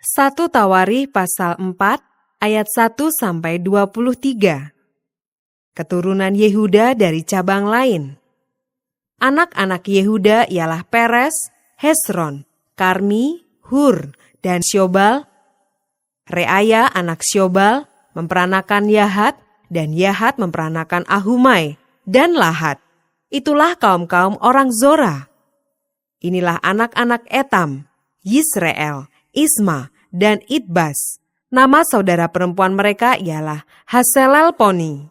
1 Tawarikh pasal 4 ayat 1-23. Keturunan Yehuda dari cabang lain. Anak-anak Yehuda ialah Peres, Hesron, Karmi, Hur, dan Syobal. Reaya anak Syobal memperanakan Yahat, dan Yahat memperanakan Ahumai dan Lahat. Itulah kaum-kaum orang Zora. Inilah anak-anak Etam, Yisrael, Isma, dan Idbas. Nama saudara perempuan mereka ialah Haselelponi.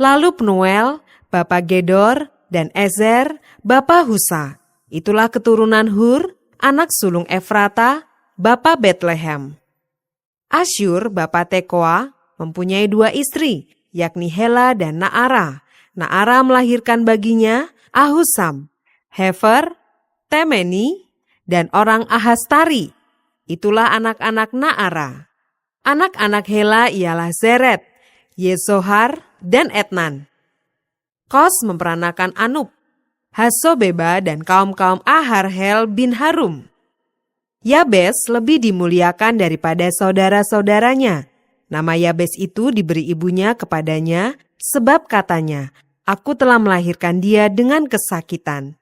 Lalu Pnuel, bapa Gedor, dan Ezer, bapa Husa. Itulah keturunan Hur, anak sulung Efrata, bapa Betlehem. Asyur, bapa Tekoa, mempunyai 2 istri, yakni Hela dan Naara. Naara melahirkan baginya Ahusam, Hefer, Temeni, dan orang Ahastari. Itulah anak-anak Naara. Anak-anak Hela ialah Zeret, Yesohar, dan Etnan. Kos memperanakan Anub, Hasobeba, dan kaum-kaum Aharhel bin Harum. Yabes lebih dimuliakan daripada saudara-saudaranya. Nama Yabes itu diberi ibunya kepadanya, sebab katanya, "Aku telah melahirkan dia dengan kesakitan."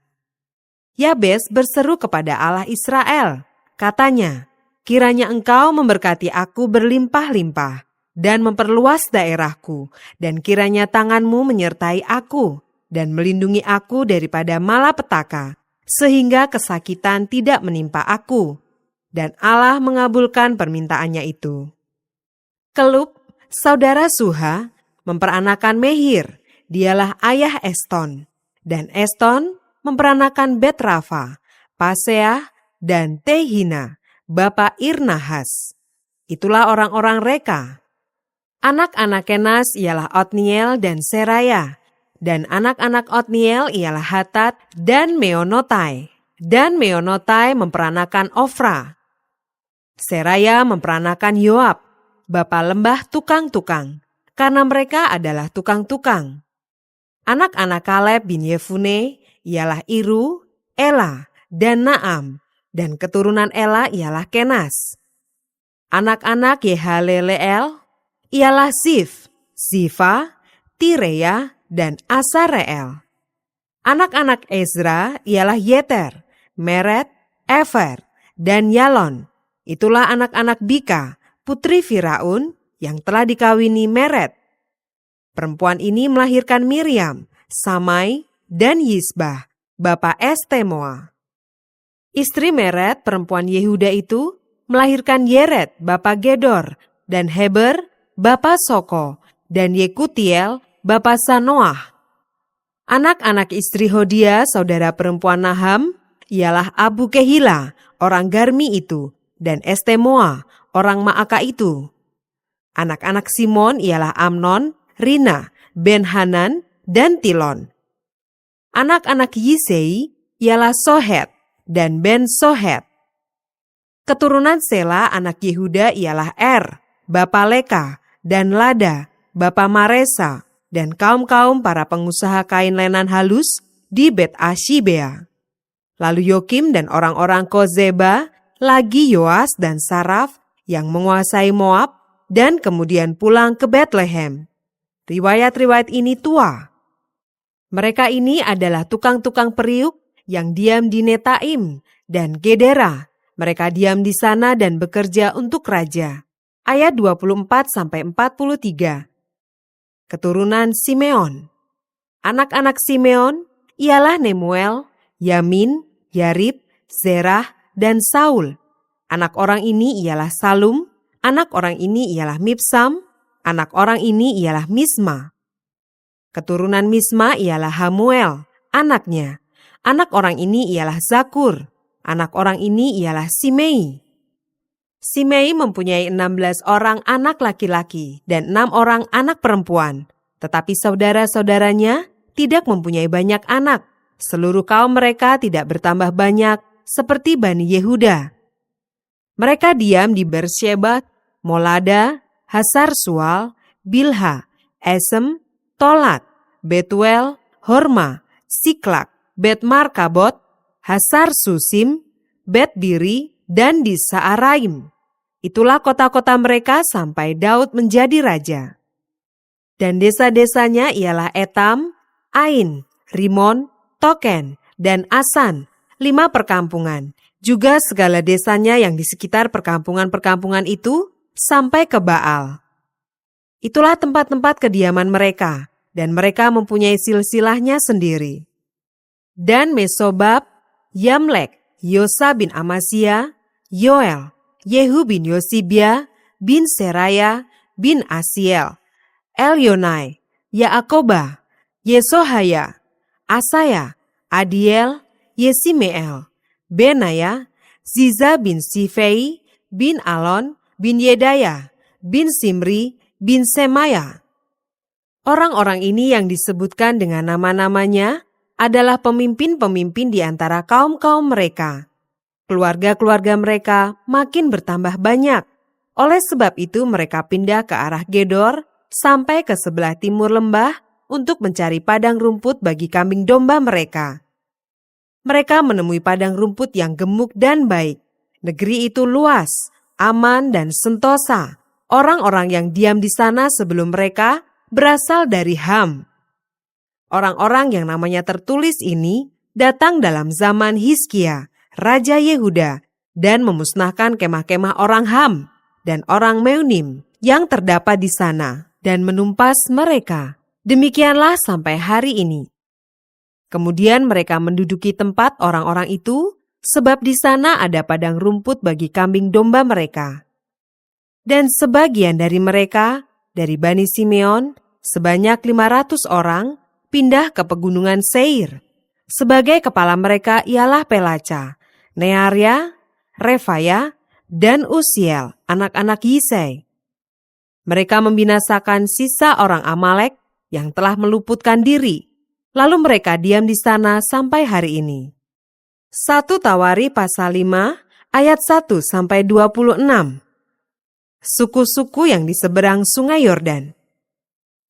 Yabes berseru kepada Allah Israel, katanya, "Kiranya engkau memberkati aku berlimpah-limpah dan memperluas daerahku, dan kiranya tanganmu menyertai aku dan melindungi aku daripada malapetaka, sehingga kesakitan tidak menimpa aku." Dan Allah mengabulkan permintaannya itu. Kelub, saudara Suha, memperanakan Mehir, dialah ayah Eston, dan Eston memperanakan Betrafa, Paseah, dan Tehina, bapa Irnahas. Itulah orang-orang Reka. Anak-anak Kenas ialah Otniel dan Seraya, dan anak-anak Otniel ialah Hatat dan Meonotai. Dan Meonotai memperanakan Ofra. Seraya memperanakan Yoab, bapa lembah tukang-tukang, karena mereka adalah tukang-tukang. Anak-anak Kaleb bin Yefune ialah Iru, Ela, dan Naam, dan keturunan Ela ialah Kenas. Anak-anak Yehaleleel ialah Zif, Zifa, Tireya, dan Asareel. Anak-anak Ezra ialah Yeter, Meret, Efer, dan Yalon. Itulah anak-anak Bika, putri Firaun, yang telah dikawini Meret. Perempuan ini melahirkan Miriam, Samai, dan Yisbah, bapa Estemoa. Istri Meret, perempuan Yehuda itu, melahirkan Yeret, bapa Gedor, dan Heber, bapa Soko, dan Yekutiel, bapa Sanoah. Anak-anak istri Hodia, saudara perempuan Naham, ialah Abu Kehila, orang Garmi itu, dan Estemoa, orang Maaka itu. Anak-anak Simon ialah Amnon, Rina, Ben-Hanan, dan Tilon. Anak-anak Yisei ialah Sohet dan Ben-Sohet. Keturunan Sela anak Yehuda ialah Er, bapa Leka, dan Lada, bapa Maresa, dan kaum-kaum para pengusaha kain lenan halus di Bet Ashibea. Lalu Yokim dan orang-orang Kozeba, lagi Yoas dan Saraf yang menguasai Moab, dan kemudian pulang ke Betlehem. Riwayat-riwayat ini tua. Mereka ini adalah tukang-tukang periuk yang diam di Netaim dan Gedera. Mereka diam di sana dan bekerja untuk raja. Ayat 24-43. Keturunan Simeon. Anak-anak Simeon ialah Nemuel, Yamin, Yarib, Zerah, dan Saul. Anak orang ini ialah Salum, anak orang ini ialah Mibsam, anak orang ini ialah Misma. Keturunan Misma ialah Hamuel, anaknya. Anak orang ini ialah Zakur, anak orang ini ialah Simei. Simei mempunyai 16 orang anak laki-laki dan 6 orang anak perempuan. Tetapi saudara-saudaranya tidak mempunyai banyak anak. Seluruh kaum mereka tidak bertambah banyak seperti Bani Yehuda. Mereka diam di Beersheba, Molada, Hasar-Sual, Bilha, Esem, Tolat, Betuel, Horma, Siklak, Bet-Markabot, Hasar-Susim, Bet-Biri, dan di Saaraim. Itulah kota-kota mereka sampai Daud menjadi raja. Dan desa-desanya ialah Etam, Ain, Rimon, Token, dan Asan, 5 perkampungan. Juga segala desanya yang di sekitar perkampungan-perkampungan itu sampai ke Baal. Itulah tempat-tempat kediaman mereka, dan mereka mempunyai silsilahnya sendiri. Dan Mesobab, Yamlek, Yosa bin Amasya, Yoel, Yehu bin Yosibia, bin Seraya, bin Asiel, Elionai, Yaakoba, Yesohaya, Asaya, Adiel, Yesimeel, Benaya, Ziza bin Sifei, bin Alon, bin Yedaya, bin Simri, bin Semaya. Orang-orang ini yang disebutkan dengan nama-namanya adalah pemimpin-pemimpin di antara kaum-kaum mereka. Keluarga-keluarga mereka makin bertambah banyak. Oleh sebab itu mereka pindah ke arah Gedor sampai ke sebelah timur lembah untuk mencari padang rumput bagi kambing domba mereka. Mereka menemui padang rumput yang gemuk dan baik. Negeri itu luas, aman dan sentosa. Orang-orang yang diam di sana sebelum mereka berasal dari Ham. Orang-orang yang namanya tertulis ini datang dalam zaman Hizkia, Raja Yehuda, dan memusnahkan kemah-kemah orang Ham dan orang Meunim yang terdapat di sana, dan menumpas mereka. Demikianlah sampai hari ini. Kemudian mereka menduduki tempat orang-orang itu, sebab di sana ada padang rumput bagi kambing domba mereka. Dan sebagian dari mereka, dari Bani Simeon, sebanyak 500 orang, pindah ke pegunungan Seir. Sebagai kepala mereka ialah Pelaca, Nearia, Refaya, dan Usiel, anak-anak Yisai. Mereka membinasakan sisa orang Amalek yang telah meluputkan diri. Lalu mereka diam di sana sampai hari ini. 1 Tawari pasal 5 ayat 1 sampai 26. Suku-suku yang di seberang sungai Yordan.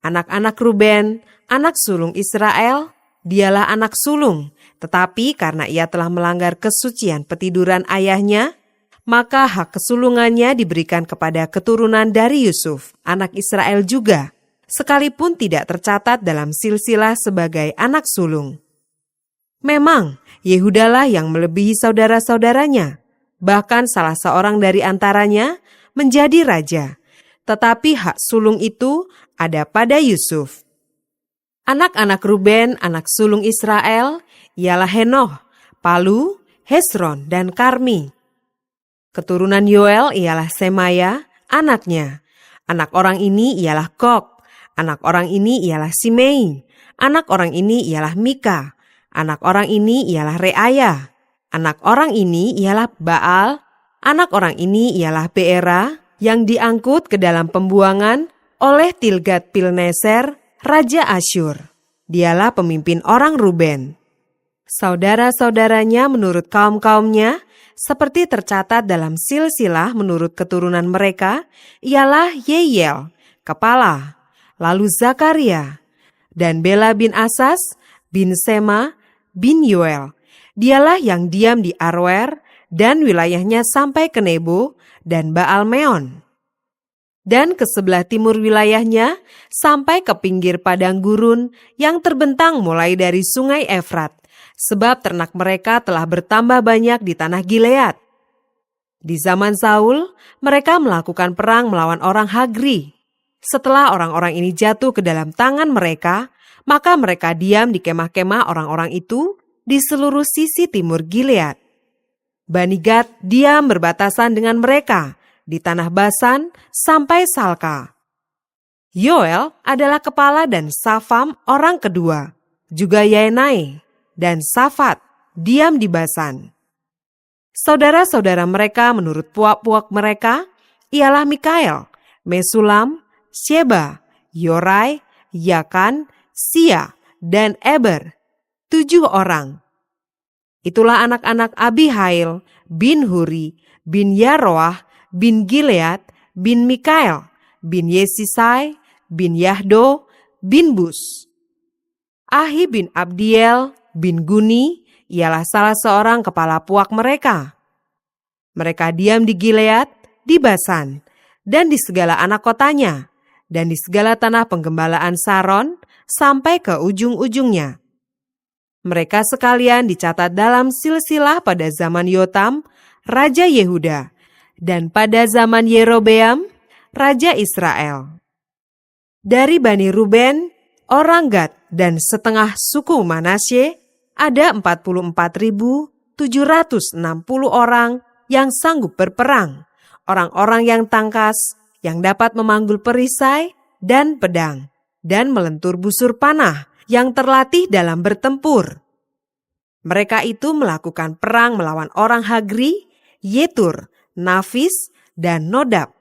Anak-anak Ruben, anak sulung Israel, dialah anak sulung, tetapi karena ia telah melanggar kesucian petiduran ayahnya, maka hak kesulungannya diberikan kepada keturunan dari Yusuf, anak Israel juga, sekalipun tidak tercatat dalam silsilah sebagai anak sulung. Memang, Yehudalah yang melebihi saudara-saudaranya, bahkan salah seorang dari antaranya menjadi raja, tetapi hak sulung itu ada pada Yusuf. Anak-anak Ruben, anak sulung Israel, ialah Henoh, Palu, Hesron, dan Karmi. Keturunan Yoel ialah Semaya, anaknya. Anak orang ini ialah Gog, anak orang ini ialah Simei, anak orang ini ialah Mika, anak orang ini ialah Reaya, anak orang ini ialah Baal, anak orang ini ialah Beera, yang diangkut ke dalam pembuangan oleh Tilgat-Pilneser, Raja Asyur. Dialah pemimpin orang Ruben. Saudara-saudaranya menurut kaum-kaumnya, seperti tercatat dalam silsilah menurut keturunan mereka, ialah Yeyel, kepala, lalu Zakaria, dan Bela bin Asas, bin Sema, bin Yoel. Dialah yang diam di Aroer, dan wilayahnya sampai ke Nebo, dan Baal-Meon. Dan ke sebelah timur wilayahnya sampai ke pinggir padang gurun yang terbentang mulai dari sungai Efrat, sebab ternak mereka telah bertambah banyak di tanah Gilead. Di zaman Saul, mereka melakukan perang melawan orang Hagri. Setelah orang-orang ini jatuh ke dalam tangan mereka, maka mereka diam di kemah-kemah orang-orang itu di seluruh sisi timur Gilead. Bani Gad diam berbatasan dengan mereka di tanah Basan sampai Salka. Yoel adalah kepala dan Safam orang kedua, juga Yaenai dan Safat diam di Basan. Saudara-saudara mereka menurut puak-puak mereka ialah Mikael, Mesulam, Sheba, Yorai, Yakan, Sia, dan Eber, 7 orang. Itulah anak-anak Abihail bin Huri, bin Yaroah, bin Gilead, bin Mikael, bin Yesisai, bin Yahdo, bin Bus. Ahi bin Abdiel, bin Guni, ialah salah seorang kepala puak mereka. Mereka diam di Gilead, di Basan, dan di segala anak kotanya, dan di segala tanah penggembalaan Saron, sampai ke ujung-ujungnya. Mereka sekalian dicatat dalam silsilah pada zaman Yotam, Raja Yehuda, dan pada zaman Yerobeam, Raja Israel. Dari Bani Ruben, orang Gad, dan setengah suku Manasye, ada 44.760 orang yang sanggup berperang, orang-orang yang tangkas, yang dapat memanggul perisai dan pedang, dan melentur busur panah, yang terlatih dalam bertempur. Mereka itu melakukan perang melawan orang Hagri, Yetur, Nafis, dan Nodab.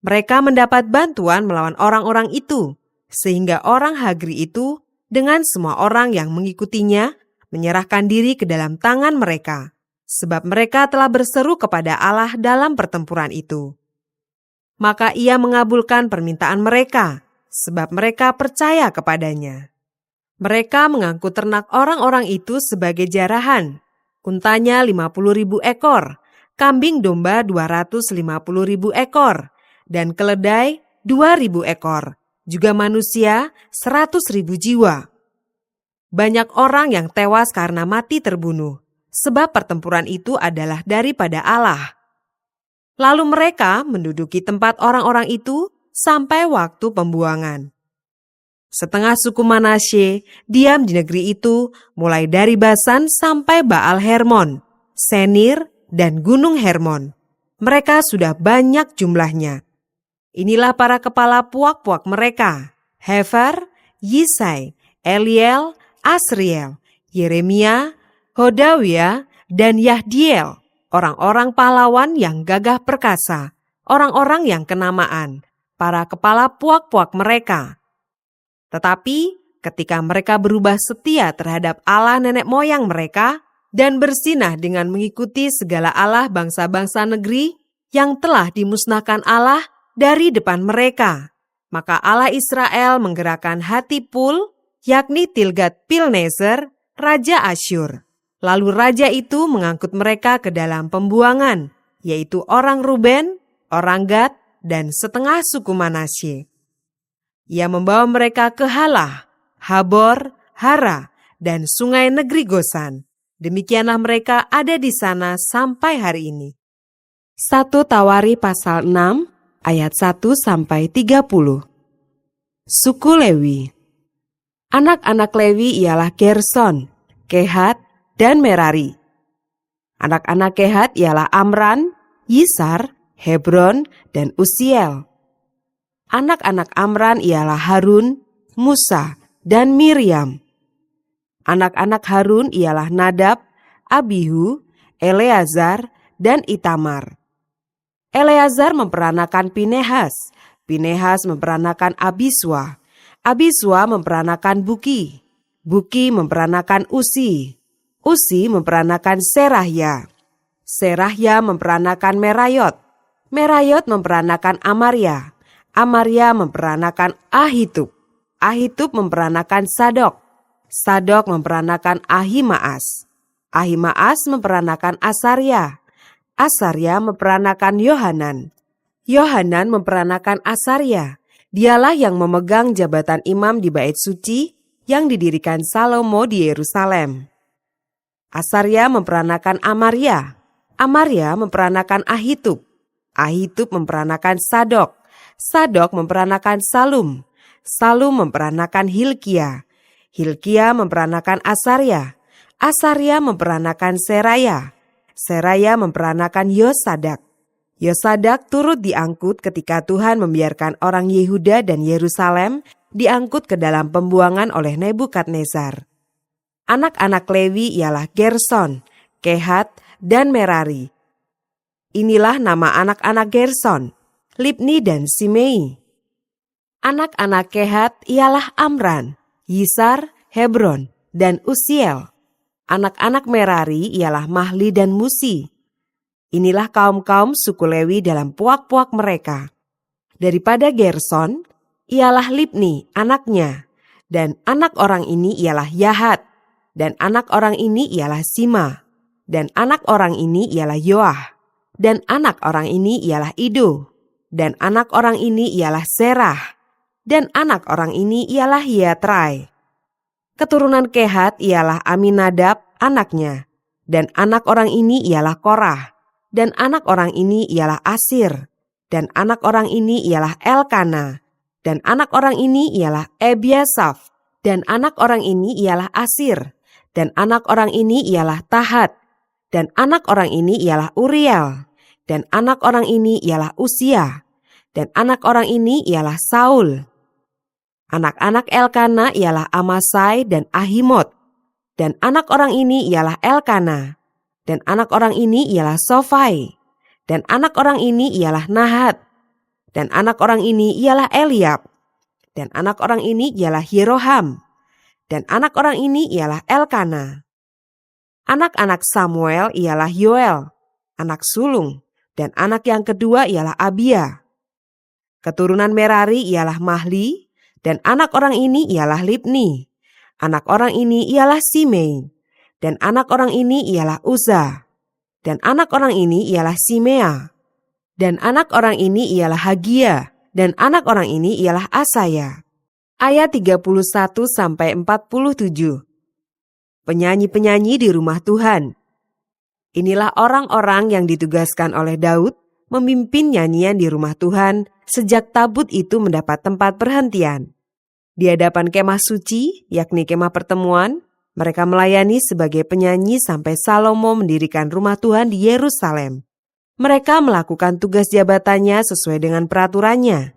Mereka mendapat bantuan melawan orang-orang itu, sehingga orang Hagri itu dengan semua orang yang mengikutinya menyerahkan diri ke dalam tangan mereka, sebab mereka telah berseru kepada Allah dalam pertempuran itu. Maka ia mengabulkan permintaan mereka, sebab mereka percaya kepadanya. Mereka mengangkut ternak orang-orang itu sebagai jarahan, untanya 50.000 ekor, kambing domba 250.000 ekor, dan keledai 2.000 ekor, juga manusia 100.000 jiwa. Banyak orang yang tewas karena mati terbunuh, sebab pertempuran itu adalah daripada Allah. Lalu mereka menduduki tempat orang-orang itu sampai waktu pembuangan. Setengah suku Manasye diam di negeri itu mulai dari Basan sampai Baal Hermon, Senir, dan Gunung Hermon. Mereka sudah banyak jumlahnya. Inilah para kepala puak-puak mereka: Hefer, Yisai, Eliel, Asriel, Yeremia, Hodawia, dan Yahdiel, orang-orang pahlawan yang gagah perkasa, orang-orang yang kenamaan, para kepala puak-puak mereka. Tetapi ketika mereka berubah setia terhadap Allah nenek moyang mereka dan bersinah dengan mengikuti segala Allah bangsa-bangsa negeri yang telah dimusnahkan Allah dari depan mereka, maka Allah Israel menggerakkan hati Pul, yakni Tilgat-Pilneser, Raja Asyur. Lalu raja itu mengangkut mereka ke dalam pembuangan, yaitu orang Ruben, orang Gad, dan setengah suku Manasye. Ia membawa mereka ke Halah, Habor, Hara, dan sungai negeri Gosan. Demikianlah mereka ada di sana sampai hari ini. 1 Tawari pasal 6 ayat 1-30. Suku Lewi. Anak-anak Lewi ialah Gerson, Kehat, dan Merari. Anak-anak Kehat ialah Amran, Yisar, Hebron, dan Usiel. Anak-anak Amran ialah Harun, Musa, dan Miriam. Anak-anak Harun ialah Nadab, Abihu, Eleazar, dan Itamar. Eleazar memperanakan Pinehas, Pinehas memperanakan Abiswa, Abiswa memperanakan Buki, Buki memperanakan Usi, Usi memperanakan Serahya, Serahya memperanakan Merayot, Merayot memperanakan Amaria, Amaria memperanakan Ahitub, Ahitub memperanakan Sadok, Sadok memperanakan Ahimaas, Ahimaas memperanakan Asaria, Asaria memperanakan Yohanan, Yohanan memperanakan Asaria. Dialah yang memegang jabatan imam di bait suci yang didirikan Salomo di Yerusalem. Asaria memperanakan Amaria, Amaria memperanakan Ahitub, Ahitub memperanakan Sadok, Sadok memperanakan Salum, Salum memperanakan Hilkia, Hilkia memperanakan Asaria, Asaria memperanakan Seraya, Seraya memperanakan Yosadak. Yosadak turut diangkut ketika Tuhan membiarkan orang Yehuda dan Yerusalem diangkut ke dalam pembuangan oleh Nebukadnezar. Anak-anak Lewi ialah Gerson, Kehat, dan Merari. Inilah nama anak-anak Gerson, Libni dan Simei. Anak-anak Kehat ialah Amran, Yisar, Hebron, dan Usiel. Anak-anak Merari ialah Mahli dan Musi. Inilah kaum-kaum suku Lewi dalam puak-puak mereka. Daripada Gerson, ialah Libni anaknya, dan anak orang ini ialah Yahat, dan anak orang ini ialah Sima, dan anak orang ini ialah Yoah. dan anak orang ini ialah Ido, dan anak orang ini ialah Zerah, dan anak orang ini ialah Yatrai. Keturunan Kehat ialah Aminadab anaknya, dan anak orang ini ialah Korah, dan anak orang ini ialah Asir, dan anak orang ini ialah Elkana, dan anak orang ini ialah Ebiasaf, dan anak orang ini ialah Asir, dan anak orang ini ialah Tahat, dan anak orang ini ialah Uriel, dan anak orang ini ialah Usia, dan anak orang ini ialah Saul. Anak-anak Elkana ialah Amasai dan Ahimot, dan anak orang ini ialah Elkana, dan anak orang ini ialah Sofai, dan anak orang ini ialah Nahat, dan anak orang ini ialah Eliab, dan anak orang ini ialah Yeroham, dan anak orang ini ialah Elkana. Anak-anak Samuel ialah Yoel, anak sulung, dan anak yang kedua ialah Abia. Keturunan Merari ialah Mahli, dan anak orang ini ialah Libni. Anak orang ini ialah Simei, dan anak orang ini ialah Uza, dan anak orang ini ialah Simea, dan anak orang ini ialah Hagia, dan anak orang ini ialah Asaya. Ayat 31-47. Penyanyi-penyanyi di rumah Tuhan. Inilah orang-orang yang ditugaskan oleh Daud memimpin nyanyian di rumah Tuhan sejak tabut itu mendapat tempat perhentian. Di hadapan kemah suci, yakni kemah pertemuan, mereka melayani sebagai penyanyi sampai Salomo mendirikan rumah Tuhan di Yerusalem. Mereka melakukan tugas jabatannya sesuai dengan peraturannya.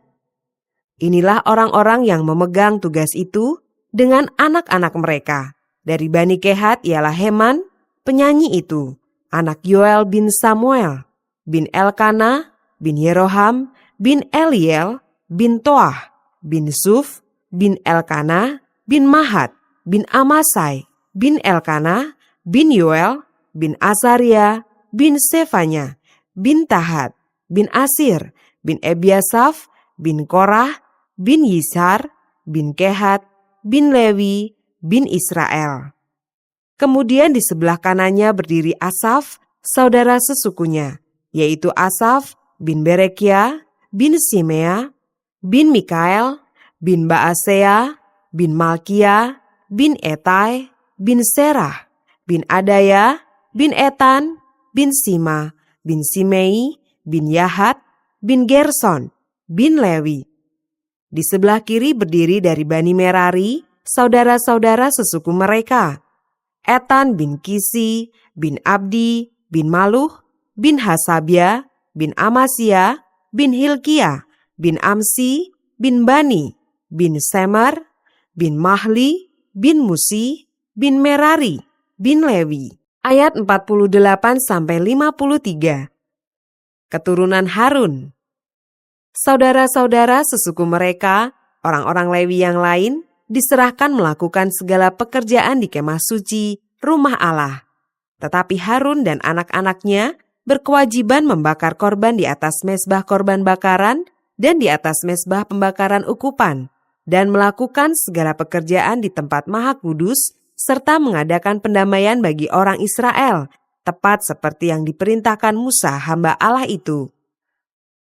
Inilah orang-orang yang memegang tugas itu dengan anak-anak mereka. Dari Bani Kehat ialah Heman, penyanyi itu, anak Yoel bin Samuel, bin Elkana, bin Yeroham, bin Eliel, bin Toah, bin Suf, bin Elkana, bin Mahat, bin Amasai, bin Elkana, bin Yoel, bin Azaria, bin Sefanya, bin Tahat, bin Asir, bin Ebiasaf, bin Korah, bin Yisar, bin Kehat, bin Lewi, bin Israel. Kemudian di sebelah kanannya berdiri Asaf, saudara sesukunya, yaitu Asaf bin Berekia, bin Simea, bin Mikael, bin Baasea, bin Malkia, bin Etai, bin Serah, bin Adaya, bin Etan, bin Sima, bin Simei, bin Yahat, bin Gerson, bin Lewi. Di sebelah kiri berdiri dari Bani Merari, saudara-saudara sesuku mereka, Etan bin Kisi, bin Abdi, bin Maluh, bin Hasabia, bin Amasya, bin Hilkia, bin Amsi, bin Bani, bin Semar, bin Mahli, bin Musi, bin Merari, bin Lewi. Ayat 48-53. Keturunan Harun. Saudara-saudara sesuku mereka, orang-orang Lewi yang lain, diserahkan melakukan segala pekerjaan di kemah suci, rumah Allah. Tetapi Harun dan anak-anaknya berkewajiban membakar korban di atas mezbah korban bakaran dan di atas mezbah pembakaran ukupan, dan melakukan segala pekerjaan di tempat maha kudus, serta mengadakan pendamaian bagi orang Israel, tepat seperti yang diperintahkan Musa hamba Allah itu.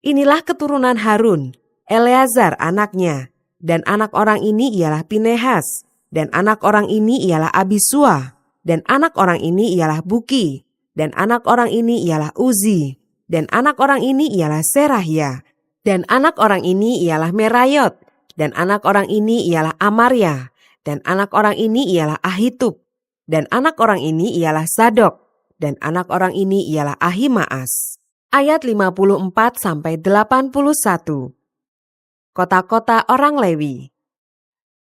Inilah keturunan Harun, Eleazar anaknya, dan anak orang ini ialah Pinehas, dan anak orang ini ialah Abisua, dan anak orang ini ialah Buki, dan anak orang ini ialah Uzi, dan anak orang ini ialah Serahya, dan anak orang ini ialah Merayot, dan anak orang ini ialah Amarya, dan anak orang ini ialah Ahitub, dan anak orang ini ialah Sadok, dan anak orang ini ialah Ahimaas. Ayat 54-81. Kota-kota orang Lewi.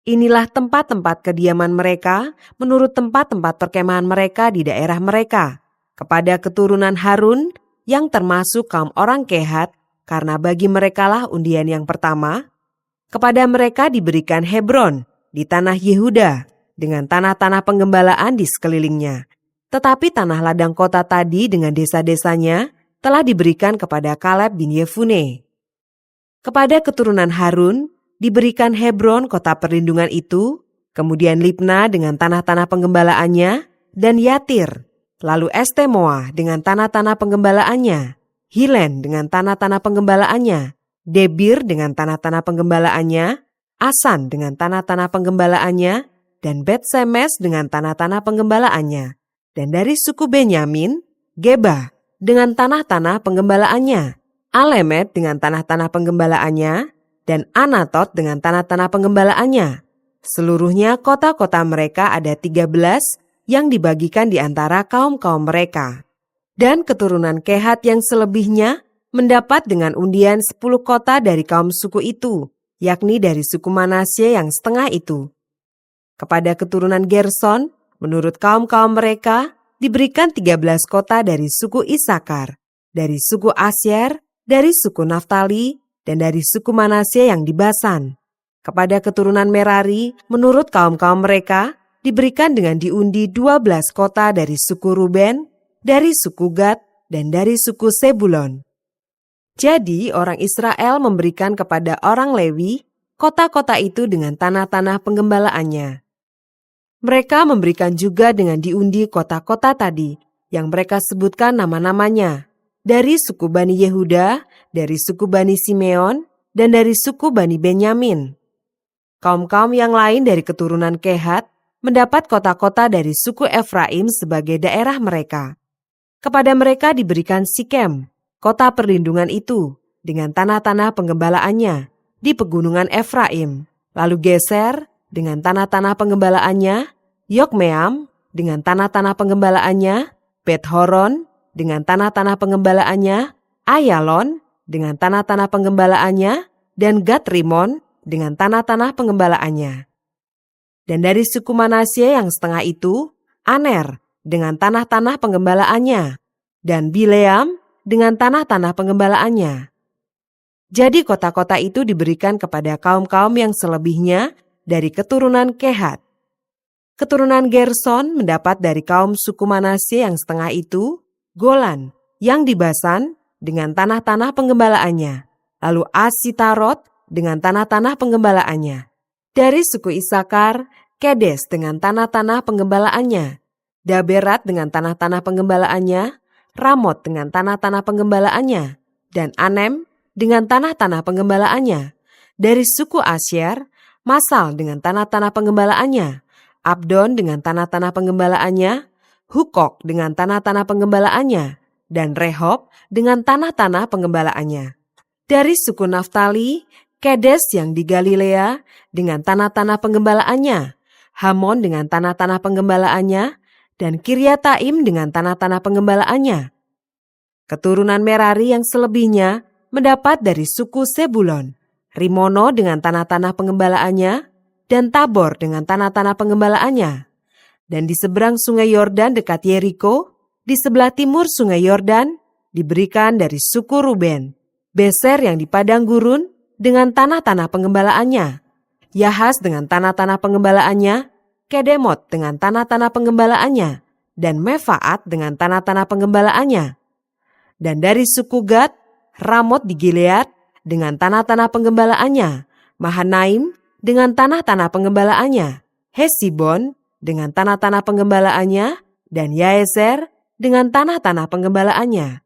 Inilah tempat-tempat kediaman mereka menurut tempat-tempat perkemahan mereka di daerah mereka, kepada keturunan Harun yang termasuk kaum orang Kehat, karena bagi merekalah undian yang pertama. Kepada mereka diberikan Hebron di tanah Yehuda dengan tanah-tanah penggembalaan di sekelilingnya. Tetapi tanah ladang kota tadi dengan desa-desanya telah diberikan kepada Kaleb bin Yefune. Kepada keturunan Harun diberikan Hebron kota perlindungan itu, kemudian Libna dengan tanah-tanah penggembalaannya, dan Yatir, lalu Estemoa dengan tanah-tanah penggembalaannya, Hilen dengan tanah-tanah penggembalaannya, Debir dengan tanah-tanah penggembalaannya, Asan dengan tanah-tanah penggembalaannya, dan Bet-Semes dengan tanah-tanah penggembalaannya. Dan dari suku Benyamin, Geba dengan tanah-tanah penggembalaannya, Alemet dengan tanah-tanah penggembalaannya, dan Anatot dengan tanah-tanah penggembalaannya. Seluruhnya kota-kota mereka ada 13 yang dibagikan di antara kaum-kaum mereka. Dan keturunan Kehat yang selebihnya mendapat dengan undian 10 kota dari kaum suku itu, yakni dari suku Manasye yang setengah itu. Kepada keturunan Gerson, menurut kaum-kaum mereka, diberikan 13 kota dari suku Isakar, dari suku Asyer, dari suku Naftali, dan dari suku Manasye yang di Basan. Kepada keturunan Merari, menurut kaum-kaum mereka, diberikan dengan diundi 12 kota dari suku Ruben, dari suku Gad, dan dari suku Sebulon. Jadi orang Israel memberikan kepada orang Lewi kota-kota itu dengan tanah-tanah penggembalaannya. Mereka memberikan juga dengan diundi kota-kota tadi yang mereka sebutkan nama-namanya, dari suku Bani Yehuda, dari suku Bani Simeon, dan dari suku Bani Benyamin. Kaum-kaum yang lain dari keturunan Kehat mendapat kota-kota dari suku Efraim sebagai daerah mereka. Kepada mereka diberikan Sikem, kota perlindungan itu, dengan tanah-tanah penggembalaannya di pegunungan Efraim, lalu Geser dengan tanah-tanah penggembalaannya, Yokmeam dengan tanah-tanah penggembalaannya, Bet-Horon dengan tanah-tanah penggembalaannya, Ayalon dengan tanah-tanah penggembalaannya, dan Gat-Rimon dengan tanah-tanah penggembalaannya. Dan dari suku Manasye yang setengah itu, Aner dengan tanah-tanah penggembalaannya, dan Bileam dengan tanah-tanah penggembalaannya. Jadi kota-kota itu diberikan kepada kaum-kaum yang selebihnya dari keturunan Kehat. Keturunan Gerson mendapat dari kaum suku Manasye yang setengah itu, Golan yang di Basan dengan tanah-tanah penggembalaannya, lalu Asitarot dengan tanah-tanah penggembalaannya. Dari suku Isakar, Kedes dengan tanah-tanah penggembalaannya, Daberat dengan tanah-tanah penggembalaannya, Ramot dengan tanah-tanah penggembalaannya, dan Anem dengan tanah-tanah penggembalaannya. Dari suku Asyer, Masal dengan tanah-tanah penggembalaannya, Abdon dengan tanah-tanah penggembalaannya, Hukok dengan tanah-tanah penggembalaannya, dan Rehob dengan tanah-tanah penggembalaannya. Dari suku Naftali, Kedes yang di Galilea dengan tanah-tanah penggembalaannya, Hamon dengan tanah-tanah penggembalaannya, dan Kiryataim dengan tanah-tanah penggembalaannya. Keturunan Merari yang selebihnya mendapat dari suku Sebulon, Rimono dengan tanah-tanah penggembalaannya, dan Tabor dengan tanah-tanah penggembalaannya. Dan di seberang sungai Yordan dekat Yeriko, di sebelah timur sungai Yordan, diberikan dari suku Ruben, Beser yang di padang gurun dengan tanah-tanah penggembalaannya, Yahas dengan tanah-tanah penggembalaannya, Kedemot dengan tanah-tanah penggembalaannya, dan Mefaat dengan tanah-tanah penggembalaannya. Dan dari suku Gad, Ramot di Gilead dengan tanah-tanah penggembalaannya, Mahanaim dengan tanah-tanah penggembalaannya, Hesibon dengan tanah-tanah penggembalaannya, dan Yaeser dengan tanah-tanah penggembalaannya.